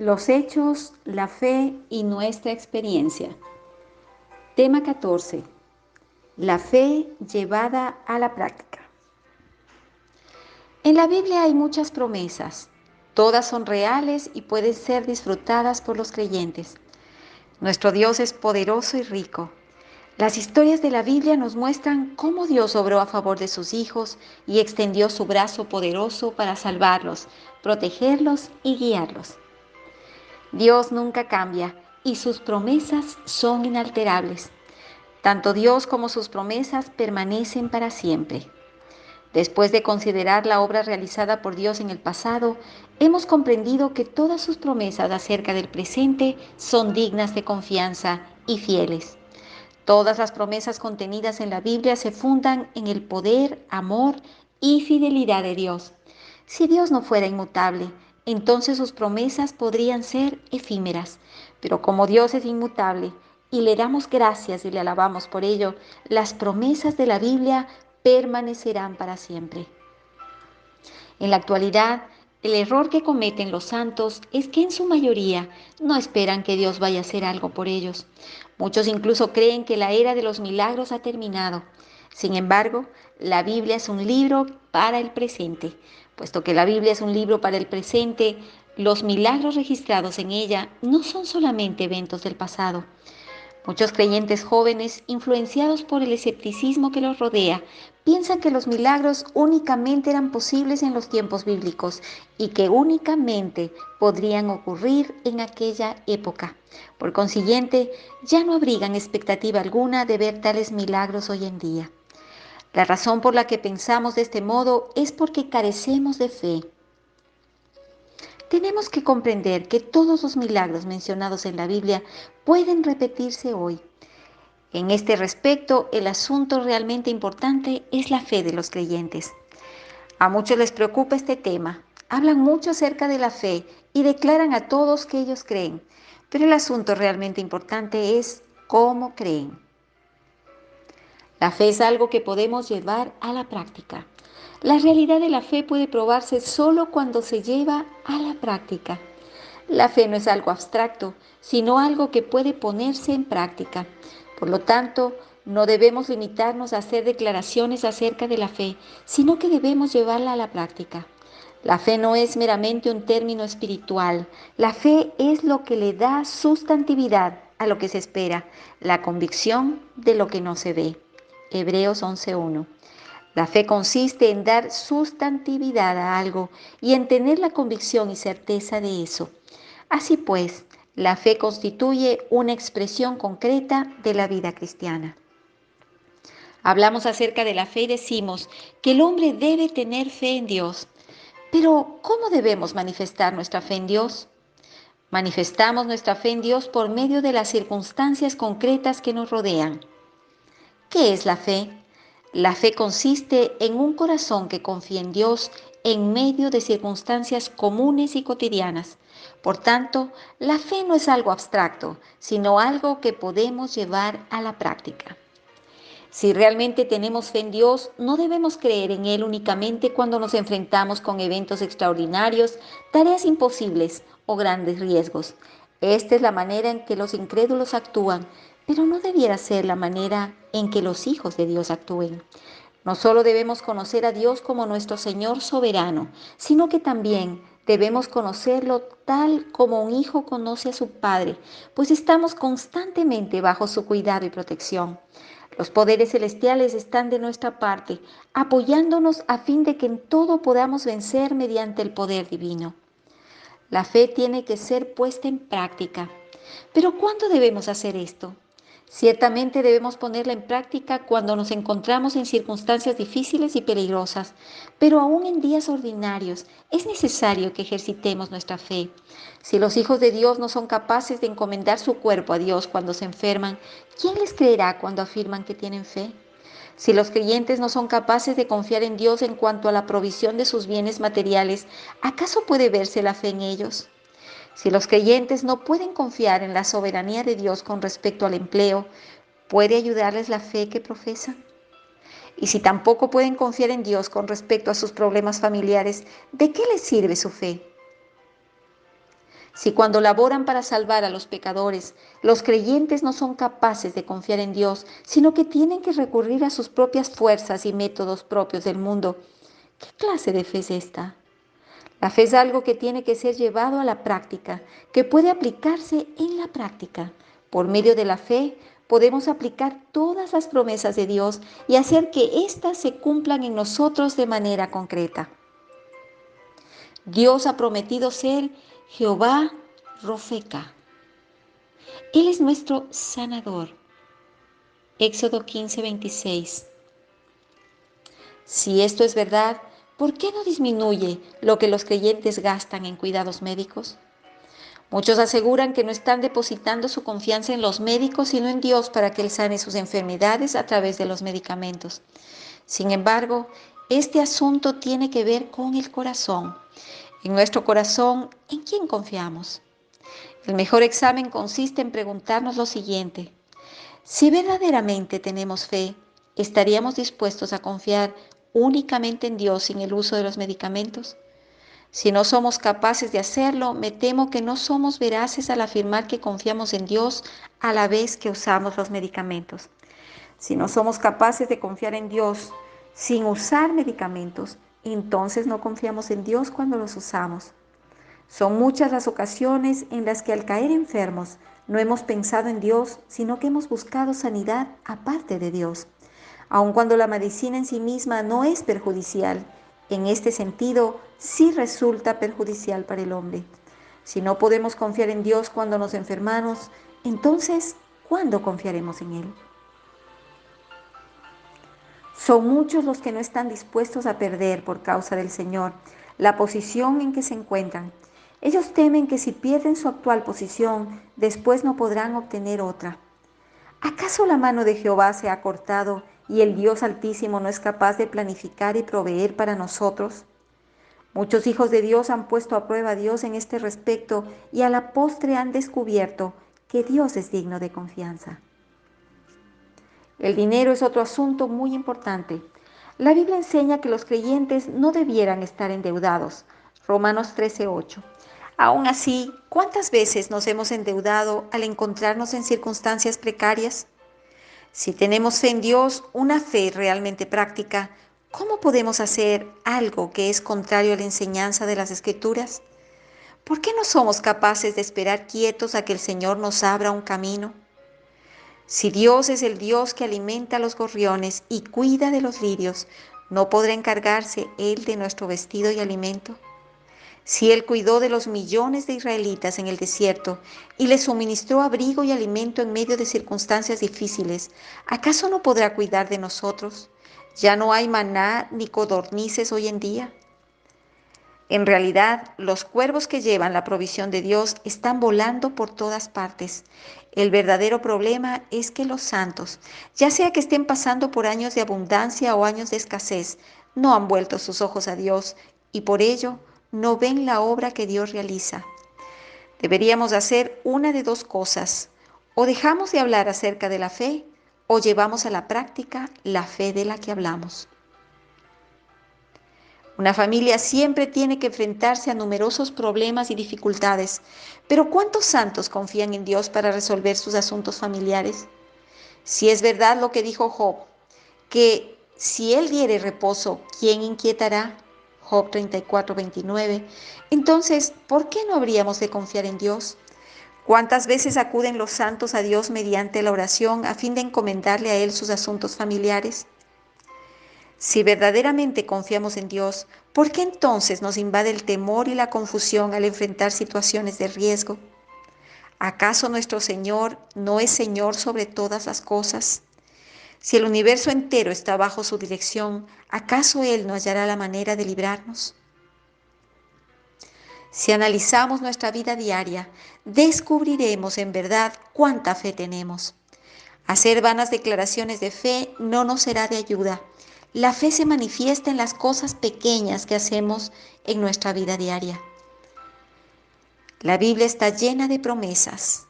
Los hechos, la fe y nuestra experiencia. Tema 14. La fe llevada a la práctica. En la Biblia hay muchas promesas. Todas son reales y pueden ser disfrutadas por los creyentes. Nuestro Dios es poderoso y rico. Las historias de la Biblia nos muestran cómo Dios obró a favor de sus hijos y extendió su brazo poderoso para salvarlos, protegerlos y guiarlos. Dios nunca cambia y sus promesas son inalterables. Tanto Dios como sus promesas permanecen para siempre. Después de considerar la obra realizada por Dios en el pasado, hemos comprendido que todas sus promesas acerca del presente son dignas de confianza y fieles. Todas las promesas contenidas en la Biblia se fundan en el poder, amor y fidelidad de Dios. Si Dios no fuera inmutable, entonces sus promesas podrían ser efímeras. Pero como Dios es inmutable y le damos gracias y le alabamos por ello, las promesas de la Biblia permanecerán para siempre. En la actualidad, el error que cometen los santos es que en su mayoría no esperan que Dios vaya a hacer algo por ellos. Muchos incluso creen que la era de los milagros ha terminado. Sin embargo, la Biblia es un libro para el presente. Puesto que la Biblia es un libro para el presente, los milagros registrados en ella no son solamente eventos del pasado. Muchos creyentes jóvenes, influenciados por el escepticismo que los rodea, piensan que los milagros únicamente eran posibles en los tiempos bíblicos y que únicamente podrían ocurrir en aquella época. Por consiguiente, ya no abrigan expectativa alguna de ver tales milagros hoy en día. La razón por la que pensamos de este modo es porque carecemos de fe. Tenemos que comprender que todos los milagros mencionados en la Biblia pueden repetirse hoy. En este respecto, el asunto realmente importante es la fe de los creyentes. A muchos les preocupa este tema. Hablan mucho acerca de la fe y declaran a todos que ellos creen. Pero el asunto realmente importante es cómo creen. La fe es algo que podemos llevar a la práctica. La realidad de la fe puede probarse solo cuando se lleva a la práctica. La fe no es algo abstracto, sino algo que puede ponerse en práctica. Por lo tanto, no debemos limitarnos a hacer declaraciones acerca de la fe, sino que debemos llevarla a la práctica. La fe no es meramente un término espiritual. La fe es lo que le da sustantividad a lo que se espera, la convicción de lo que no se ve. Hebreos 11:1. La fe consiste en dar sustantividad a algo y en tener la convicción y certeza de eso. Así pues, la fe constituye una expresión concreta de la vida cristiana. Hablamos acerca de la fe y decimos que el hombre debe tener fe en Dios. Pero, ¿cómo debemos manifestar nuestra fe en Dios? Manifestamos nuestra fe en Dios por medio de las circunstancias concretas que nos rodean. ¿Qué es la fe? La fe consiste en un corazón que confía en Dios en medio de circunstancias comunes y cotidianas. Por tanto, la fe no es algo abstracto, sino algo que podemos llevar a la práctica. Si realmente tenemos fe en Dios, no debemos creer en Él únicamente cuando nos enfrentamos con eventos extraordinarios, tareas imposibles o grandes riesgos. Esta es la manera en que los incrédulos actúan, pero no debiera ser la manera en que los hijos de Dios actúen. No solo debemos conocer a Dios como nuestro Señor soberano, sino que también debemos conocerlo tal como un hijo conoce a su padre, pues estamos constantemente bajo su cuidado y protección. Los poderes celestiales están de nuestra parte, apoyándonos a fin de que en todo podamos vencer mediante el poder divino. La fe tiene que ser puesta en práctica. Pero ¿cuándo debemos hacer esto? Ciertamente debemos ponerla en práctica cuando nos encontramos en circunstancias difíciles y peligrosas, pero aún en días ordinarios es necesario que ejercitemos nuestra fe. Si los hijos de Dios no son capaces de encomendar su cuerpo a Dios cuando se enferman, ¿quién les creerá cuando afirman que tienen fe? Si los creyentes no son capaces de confiar en Dios en cuanto a la provisión de sus bienes materiales, ¿acaso puede verse la fe en ellos? Si los creyentes no pueden confiar en la soberanía de Dios con respecto al empleo, ¿puede ayudarles la fe que profesan? Y si tampoco pueden confiar en Dios con respecto a sus problemas familiares, ¿de qué les sirve su fe? Si cuando laboran para salvar a los pecadores, los creyentes no son capaces de confiar en Dios, sino que tienen que recurrir a sus propias fuerzas y métodos propios del mundo, ¿qué clase de fe es esta? La fe es algo que tiene que ser llevado a la práctica, que puede aplicarse en la práctica. Por medio de la fe podemos aplicar todas las promesas de Dios y hacer que éstas se cumplan en nosotros de manera concreta. Dios ha prometido ser Jehová Rofeca. Él es nuestro sanador. Éxodo 15:26. Si esto es verdad, ¿por qué no disminuye lo que los creyentes gastan en cuidados médicos? Muchos aseguran que no están depositando su confianza en los médicos, sino en Dios para que Él sane sus enfermedades a través de los medicamentos. Sin embargo, este asunto tiene que ver con el corazón. En nuestro corazón, ¿en quién confiamos? El mejor examen consiste en preguntarnos lo siguiente: si verdaderamente tenemos fe, ¿estaríamos dispuestos a confiar únicamente en Dios sin el uso de los medicamentos? Si no somos capaces de hacerlo, me temo que no somos veraces al afirmar que confiamos en Dios a la vez que usamos los medicamentos. Si no somos capaces de confiar en Dios sin usar medicamentos, entonces no confiamos en Dios cuando los usamos. Son muchas las ocasiones en las que al caer enfermos no hemos pensado en Dios, sino que hemos buscado sanidad aparte de Dios. Aun cuando la medicina en sí misma no es perjudicial, en este sentido sí resulta perjudicial para el hombre. Si no podemos confiar en Dios cuando nos enfermamos, entonces, ¿cuándo confiaremos en Él? Son muchos los que no están dispuestos a perder por causa del Señor la posición en que se encuentran. Ellos temen que si pierden su actual posición, después no podrán obtener otra. ¿Acaso la mano de Jehová se ha cortado y el Dios Altísimo no es capaz de planificar y proveer para nosotros? Muchos hijos de Dios han puesto a prueba a Dios en este respecto y a la postre han descubierto que Dios es digno de confianza. El dinero es otro asunto muy importante. La Biblia enseña que los creyentes no debieran estar endeudados. Romanos 13:8. Aún así, ¿cuántas veces nos hemos endeudado al encontrarnos en circunstancias precarias? Si tenemos fe en Dios, una fe realmente práctica, ¿cómo podemos hacer algo que es contrario a la enseñanza de las Escrituras? ¿Por qué no somos capaces de esperar quietos a que el Señor nos abra un camino? Si Dios es el Dios que alimenta a los gorriones y cuida de los lirios, ¿no podrá encargarse Él de nuestro vestido y alimento? Si Él cuidó de los millones de israelitas en el desierto y les suministró abrigo y alimento en medio de circunstancias difíciles, ¿acaso no podrá cuidar de nosotros? ¿Ya no hay maná ni codornices hoy en día? En realidad, los cuervos que llevan la provisión de Dios están volando por todas partes. El verdadero problema es que los santos, ya sea que estén pasando por años de abundancia o años de escasez, no han vuelto sus ojos a Dios y por ello no ven la obra que Dios realiza. Deberíamos hacer una de dos cosas: o dejamos de hablar acerca de la fe o llevamos a la práctica la fe de la que hablamos. Una familia siempre tiene que enfrentarse a numerosos problemas y dificultades, pero ¿cuántos santos confían en Dios para resolver sus asuntos familiares? Si es verdad lo que dijo Job, que si Él diere reposo, ¿quién inquietará? Job 34:29. Entonces, ¿por qué no habríamos de confiar en Dios? ¿Cuántas veces acuden los santos a Dios mediante la oración a fin de encomendarle a Él sus asuntos familiares? Si verdaderamente confiamos en Dios, ¿por qué entonces nos invade el temor y la confusión al enfrentar situaciones de riesgo? ¿Acaso nuestro Señor no es Señor sobre todas las cosas? Si el universo entero está bajo su dirección, ¿acaso Él no hallará la manera de librarnos? Si analizamos nuestra vida diaria, descubriremos en verdad cuánta fe tenemos. Hacer vanas declaraciones de fe no nos será de ayuda. La fe se manifiesta en las cosas pequeñas que hacemos en nuestra vida diaria. La Biblia está llena de promesas.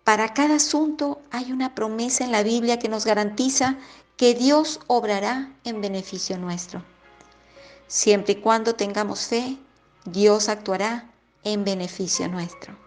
Para cada asunto hay una promesa en la Biblia que nos garantiza que Dios obrará en beneficio nuestro. Siempre y cuando tengamos fe, Dios actuará en beneficio nuestro.